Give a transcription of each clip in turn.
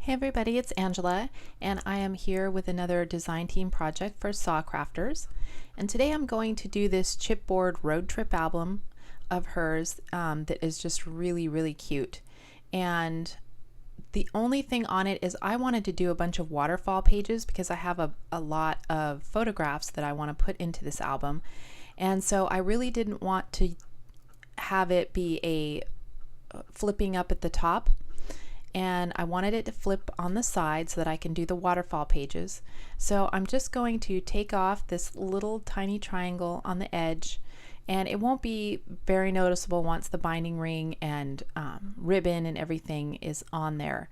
Hey everybody, it's Angela, and I am here with another design team project for SaCrafters. And today I'm going to do this chipboard road trip album of hers that is just really cute. And the only thing on it is I wanted to do a bunch of waterfall pages because I have a lot of photographs that I want to put into this album. And so I really didn't want to have it be a flipping up at the top, and I wanted it to flip on the side so that I can do the waterfall pages. So I'm just going to take off this little tiny triangle on the edge, and it won't be very noticeable once the binding ring and ribbon and everything is on there,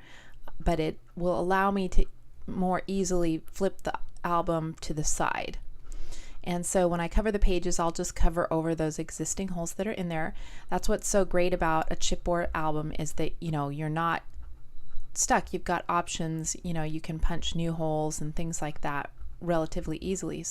but it will allow me to more easily flip the album to the side. And so when I cover the pages, I'll just cover over those existing holes that are in there. That's what's so great about a chipboard album, is that you're not stuck. You've got options. You can punch new holes and things like that relatively easily.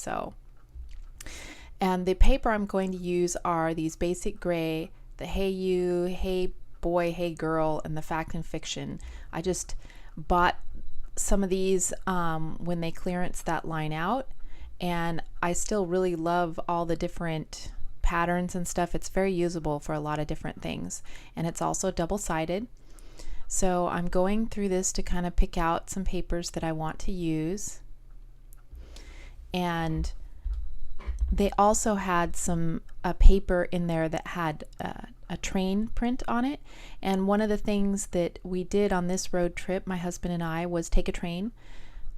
And the paper I'm going to use are these basic gray, the Hey You, Hey Boy, Hey Girl, and the Fact and Fiction. I just bought some of these when they clearanced that line out, and I still really love all the different patterns and stuff. It's very usable for a lot of different things, and it's also double-sided. So I'm going through this to kind of pick out some papers that I want to use. And they also had some paper in there that had a train print on it. And one of the things that we did on this road trip, my husband and I, was take a train.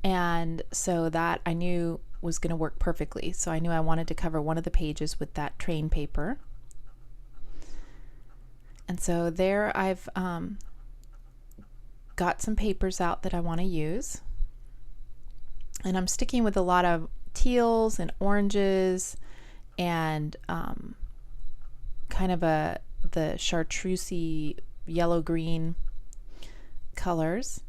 And so that I knew was going to work perfectly. So I knew I wanted to cover one of the pages with that train paper. And so there I've got some papers out that I want to use, and I'm sticking with a lot of teals and oranges and kind of the chartreusey yellow green colors,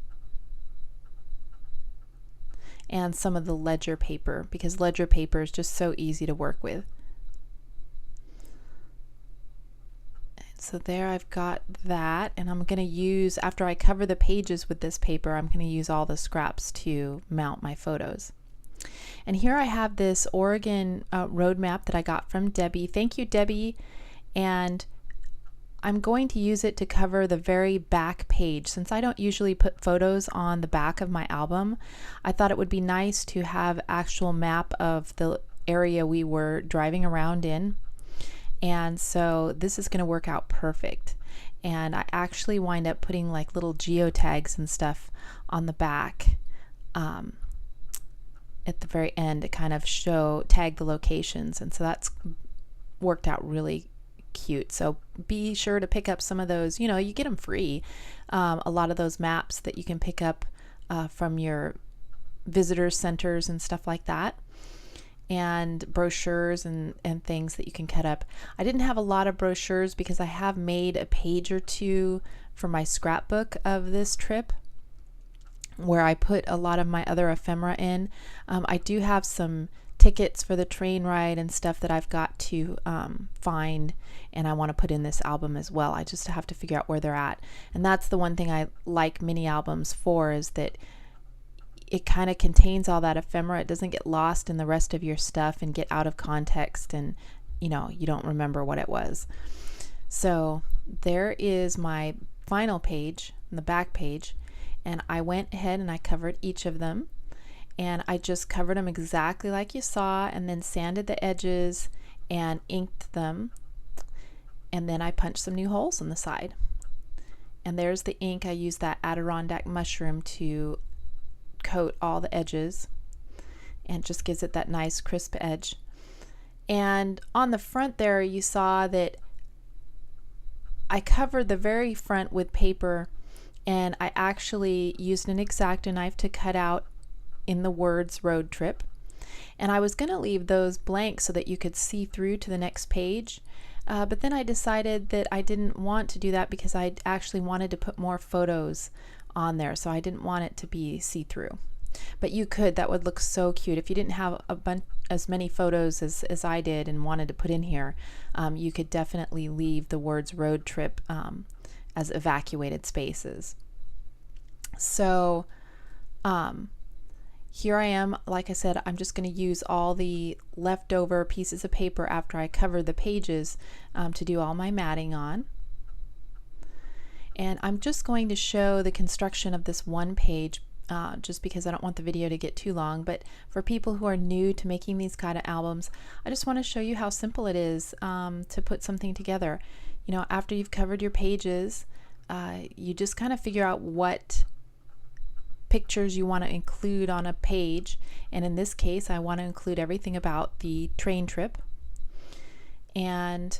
and some of the ledger paper, because ledger paper is just so easy to work with. So there I've got that, and I'm going to use, after I cover the pages with this paper, I'm going to use all the scraps to mount my photos. And here I have this Oregon road map that I got from Debbie. Thank you, Debbie. And I'm going to use it to cover the very back page. Since I don't usually put photos on the back of my album, I thought it would be nice to have actual map of the area we were driving around in. And so this is going to work out perfect. And I actually wind up putting like little geotags and stuff on the back at the very end to kind of tag the locations. And so that's worked out really cute. So be sure to pick up some of those. You get them free. A lot of those maps that you can pick up from your visitor centers and stuff like that, and brochures and things that you can cut up. I didn't have a lot of brochures because I have made a page or two for my scrapbook of this trip where I put a lot of my other ephemera in. I do have some tickets for the train ride and stuff that I've got to find, and I want to put in this album as well. I just have to figure out where they're at. And that's the one thing I like mini albums for, is that it kind of contains all that ephemera. It doesn't get lost in the rest of your stuff and get out of context, and you don't remember what it was. So there is my final page, the back page, and I went ahead and I covered each of them, and I just covered them exactly like you saw, and then sanded the edges and inked them, and then I punched some new holes on the side. And there's the ink. I used that Adirondack mushroom to coat all the edges, and just gives it that nice crisp edge. And on the front there, you saw that I covered the very front with paper, and I actually used an X-Acto knife to cut out in the words road trip. And I was going to leave those blank so that you could see through to the next page, but then I decided that I didn't want to do that because I actually wanted to put more photos on there, so I didn't want it to be see-through. But you could, that would look so cute. If you didn't have as many photos as I did and wanted to put in here, you could definitely leave the words road trip as evacuated spaces. So here I am, like I said, I'm just going to use all the leftover pieces of paper after I cover the pages to do all my matting on. And I'm just going to show the construction of this one page just because I don't want the video to get too long. But for people who are new to making these kind of albums, I just want to show you how simple it is to put something together. You know, after you've covered your pages, you just kind of figure out what pictures you want to include on a page, and in this case I want to include everything about the train trip. And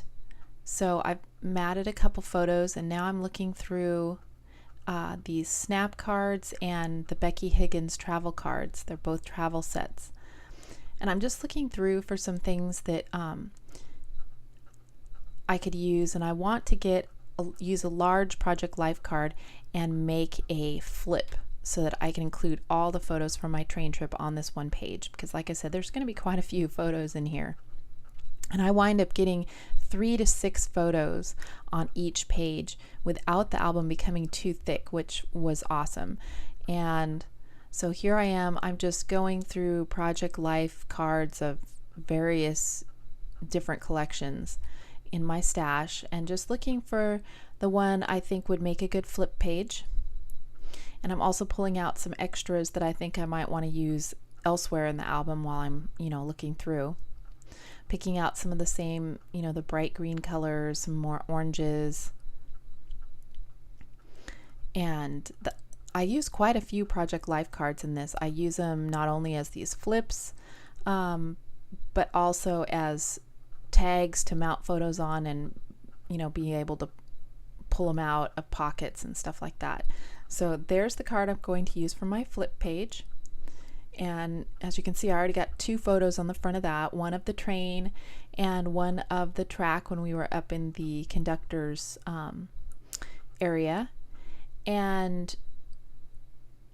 so I've matted a couple photos, and now I'm looking through these snap cards and the Becky Higgins travel cards. They're both travel sets, and I'm just looking through for some things that I could use, and I want to use a large Project Life card and make a flip so that I can include all the photos from my train trip on this one page, because like I said, there's going to be quite a few photos in here. And I wind up getting 3 to 6 photos on each page without the album becoming too thick, which was awesome. And so here I am, I'm just going through Project Life cards of various different collections in my stash and just looking for the one I think would make a good flip page. And I'm also pulling out some extras that I think I might want to use elsewhere in the album while I'm, looking through. Picking out some of the same, the bright green colors, some more oranges. And I use quite a few Project Life cards in this. I use them not only as these flips, but also as tags to mount photos on and, being able to pull them out of pockets and stuff like that. So there's the card I'm going to use for my flip page. And as you can see, I already got 2 photos on the front of that, one of the train and one of the track when we were up in the conductor's area. And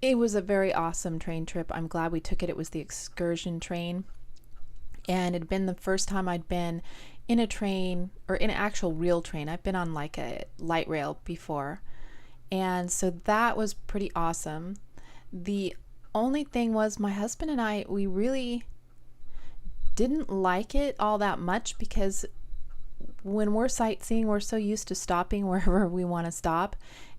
it was a very awesome train trip. I'm glad we took it. It was the excursion train. And it had been the first time I'd been in a train, or in an actual real train. I've been on like a light rail before. And so that was pretty awesome. The only thing was my husband and I, we really didn't like it all that much, because when we're sightseeing, we're so used to stopping wherever we want to stop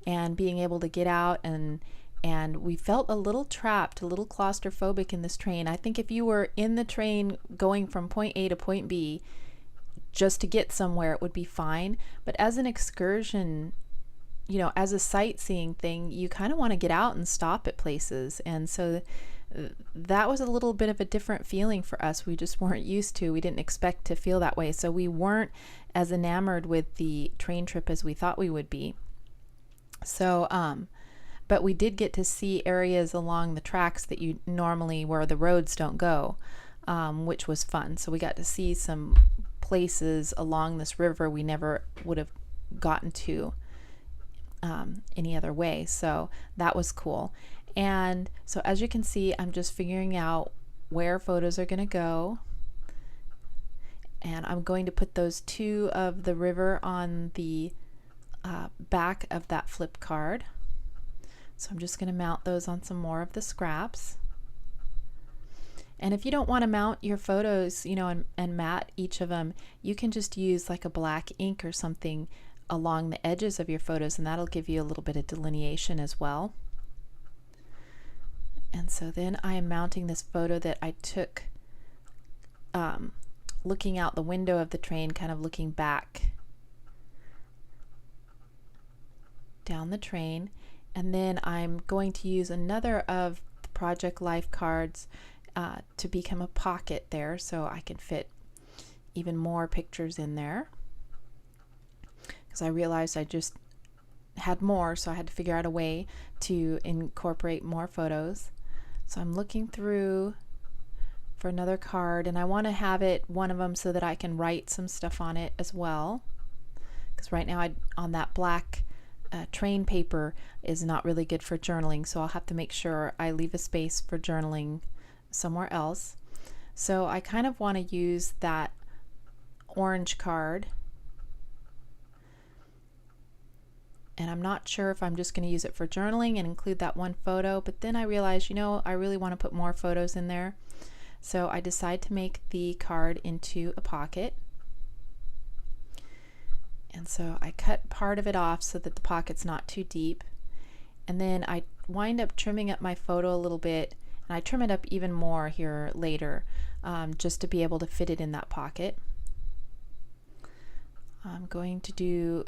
and being able to get out, and we felt a little trapped, a little claustrophobic in this train. I think if you were in the train going from point A to point B just to get somewhere, it would be fine. But as an excursion, as a sightseeing thing, you kind of want to get out and stop at places. And so that was a little bit of a different feeling for us. We just weren't used to, we didn't expect to feel that way. So we weren't as enamored with the train trip as we thought we would be. So, but we did get to see areas along the tracks that you normally, where the roads don't go, which was fun. So we got to see some places along this river we never would have gotten to any other way. So that was cool. And so as you can see, I'm just figuring out where photos are going to go. And I'm going to put those 2 of the river on the back of that flip card. So I'm just going to mount those on some more of the scraps. And if you don't want to mount your photos, and mat each of them, you can just use like a black ink or something along the edges of your photos, and that'll give you a little bit of delineation as well. And so then I am mounting this photo that I took looking out the window of the train, kind of looking back down the train. And then I'm going to use another of the Project Life cards to become a pocket there, so I can fit even more pictures in there, because I realized I just had more, so I had to figure out a way to incorporate more photos. So I'm looking through for another card, and I want to have it, one of them, so that I can write some stuff on it as well, because right now on that black train paper is not really good for journaling, so I'll have to make sure I leave a space for journaling somewhere else. So I kind of want to use that orange card and I'm not sure if I'm just going to use it for journaling and include that one photo, but then I realized, you know, I really want to put more photos in there. So I decide to make the card into a pocket. And so I cut part of it off so that the pocket's not too deep. And then I wind up trimming up my photo a little bit, and I trim it up even more here later, just to be able to fit it in that pocket. I'm going to do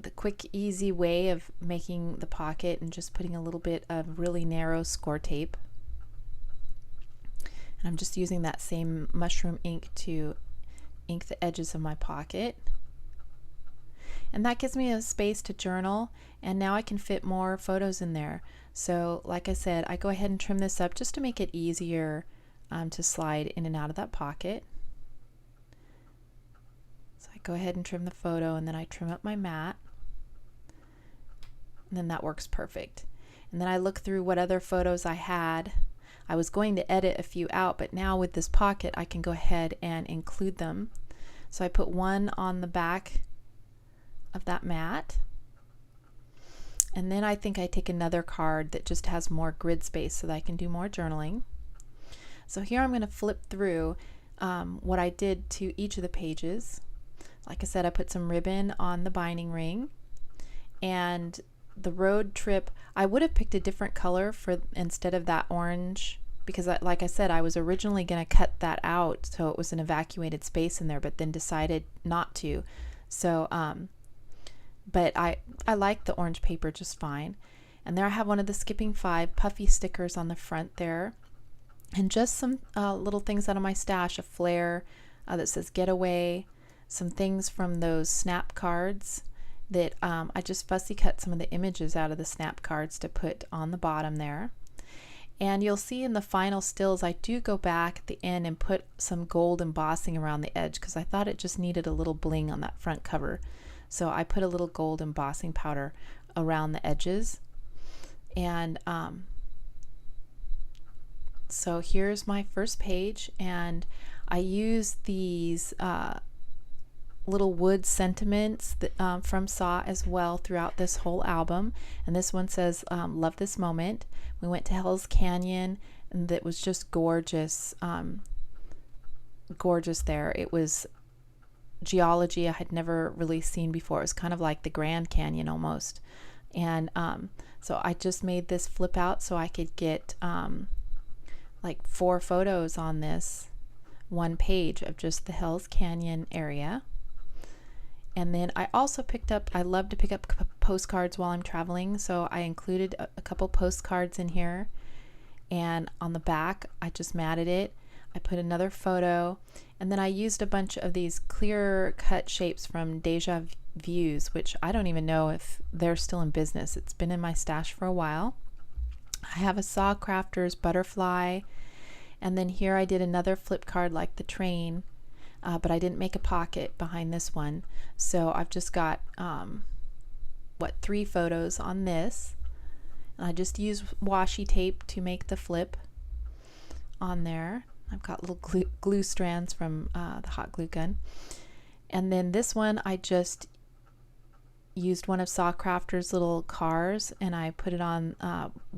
the quick, easy way of making the pocket and just putting a little bit of really narrow score tape. And I'm just using that same mushroom ink to ink the edges of my pocket. And that gives me a space to journal, and now I can fit more photos in there. So like I said, I go ahead and trim this up just to make it easier to slide in and out of that pocket. So I go ahead and trim the photo, and then I trim up my mat, and then that works perfect. And then I look through what other photos I had. I was going to edit a few out, but now with this pocket I can go ahead and include them. So I put one on the back of that mat, and then I think I take another card that just has more grid space so that I can do more journaling. So here I'm going to flip through what I did to each of the pages. Like I said, I put some ribbon on the binding ring, and the road trip, I would have picked a different color for instead of that orange, because like I said, I was originally going to cut that out so it was an evacuated space in there, but then decided not to. So but I like the orange paper just fine. And there I have one of the Skipping 5 puffy stickers on the front there, and just some little things out of my stash, a flare that says Getaway, some things from those snap cards that I just fussy cut some of the images out of the snap cards to put on the bottom there. And you'll see in the final stills I do go back at the end and put some gold embossing around the edge, because I thought it just needed a little bling on that front cover. So I put a little gold embossing powder around the edges. And so here's my first page, and I use these little wood sentiments that, from Sa as well throughout this whole album. And this one says, love this moment. We went to Hell's Canyon, and that was just gorgeous. Gorgeous there. It was geology I had never really seen before. It was kind of like the Grand Canyon almost. And so I just made this flip out so I could get like 4 photos on this one page of just the Hell's Canyon area. And then I also picked up, I love to pick up postcards while I'm traveling, so I included a couple postcards in here. And on the back I just matted it. I put another photo, and then I used a bunch of these clear cut shapes from Deja Views, which I don't even know if they're still in business. It's been in my stash for a while. I have a SaCrafters butterfly, and then here I did another flip card like the train, but I didn't make a pocket behind this one. So I've just got 3 photos on this, and I just use washi tape to make the flip on there. I've got little glue strands from the hot glue gun. And then this one I just used one of SaCrafters' little cars, and I put it on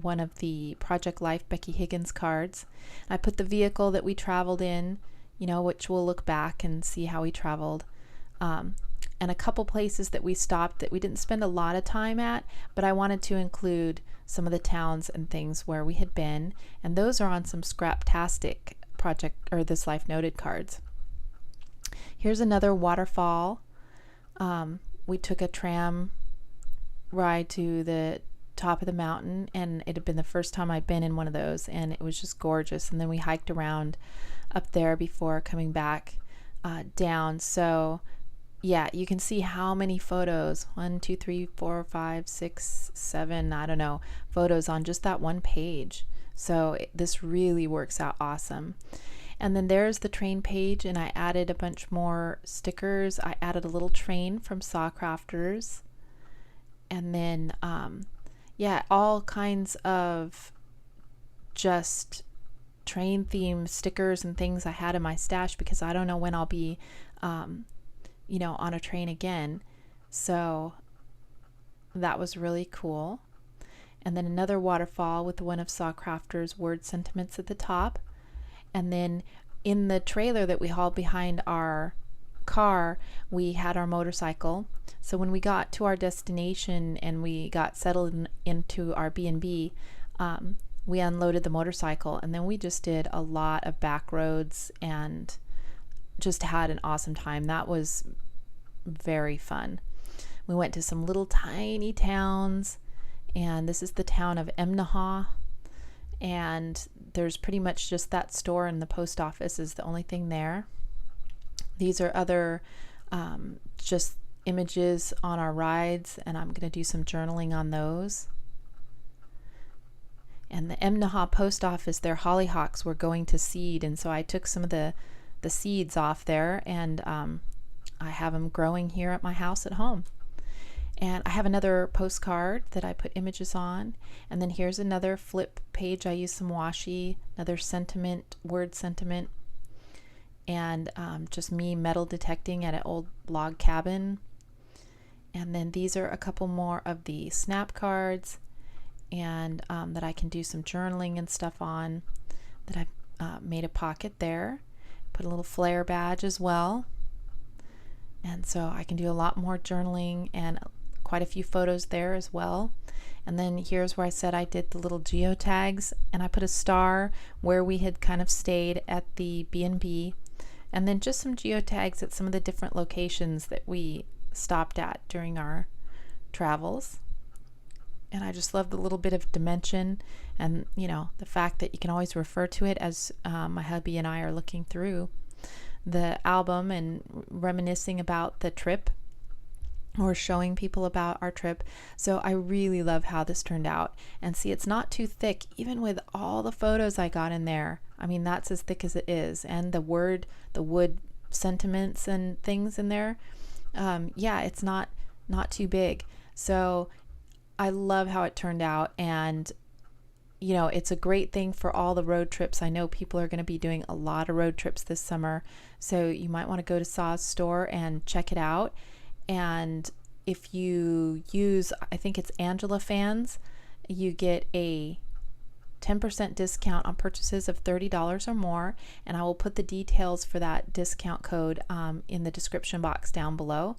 one of the Project Life Becky Higgins cards. I put the vehicle that we traveled in, you know, which we'll look back and see how we traveled, and a couple places that we stopped that we didn't spend a lot of time at, but I wanted to include some of the towns and things where we had been, and those are on some Scraptastic Project or This Life Noted cards. Here's another waterfall. We took a tram ride to the top of the mountain, and it had been the first time I'd been in one of those, and it was just gorgeous. And then we hiked around up there before coming back down. So yeah, you can see how many photos, 1, 2, 3, 4, 5, 6, 7, I don't know, photos on just that one page. So this really works out awesome. And then there's the train page, and I added a bunch more stickers. I added a little train from SaCrafters, and then yeah, all kinds of just train themed stickers and things I had in my stash, because I don't know when I'll be you know, on a train again. So that was really cool. And then another waterfall with one of SaCrafters' word sentiments at the top. And then in the trailer that we hauled behind our car, we had our motorcycle. So when we got to our destination and we got settled into our B&B, we unloaded the motorcycle, and then we just did a lot of back roads and just had an awesome time. That was very fun. We went to some little tiny towns, and this is the town of Emnaha, and there's pretty much just that store, and the post office is the only thing there. These are other just images on our rides, and I'm going to do some journaling on those. And the Emnaha post office, their hollyhocks were going to seed, and so I took some of the seeds off there, and I have them growing here at my house at home. And I have another postcard that I put images on, and then here's another flip page. I used some washi, another sentiment, word sentiment, and just me metal detecting at an old log cabin. And then these are a couple more of the snap cards, and that I can do some journaling and stuff on, that I've made a pocket there, put a little flare badge as well, and so I can do a lot more journaling and quite a few photos there as well. And then here's where I said I did the little geotags, and I put a star where we had kind of stayed at the B&B, and then just some geotags at some of the different locations that we stopped at during our travels. And I just love the little bit of dimension, and the fact that you can always refer to it as my hubby and I are looking through the album and reminiscing about the trip, or showing people about our trip. So I really love how this turned out. And see, it's not too thick, even with all the photos I got in there. I mean, that's as thick as it is. And the wood sentiments and things in there, yeah, it's not too big. So I love how it turned out, and it's a great thing for all the road trips. I know people are going to be doing a lot of road trips this summer, so you might want to go to Saw's store and check it out. And if you use, I think it's Angela Fans, you get a 10% discount on purchases of $30 or more, and I will put the details for that discount code in the description box down below.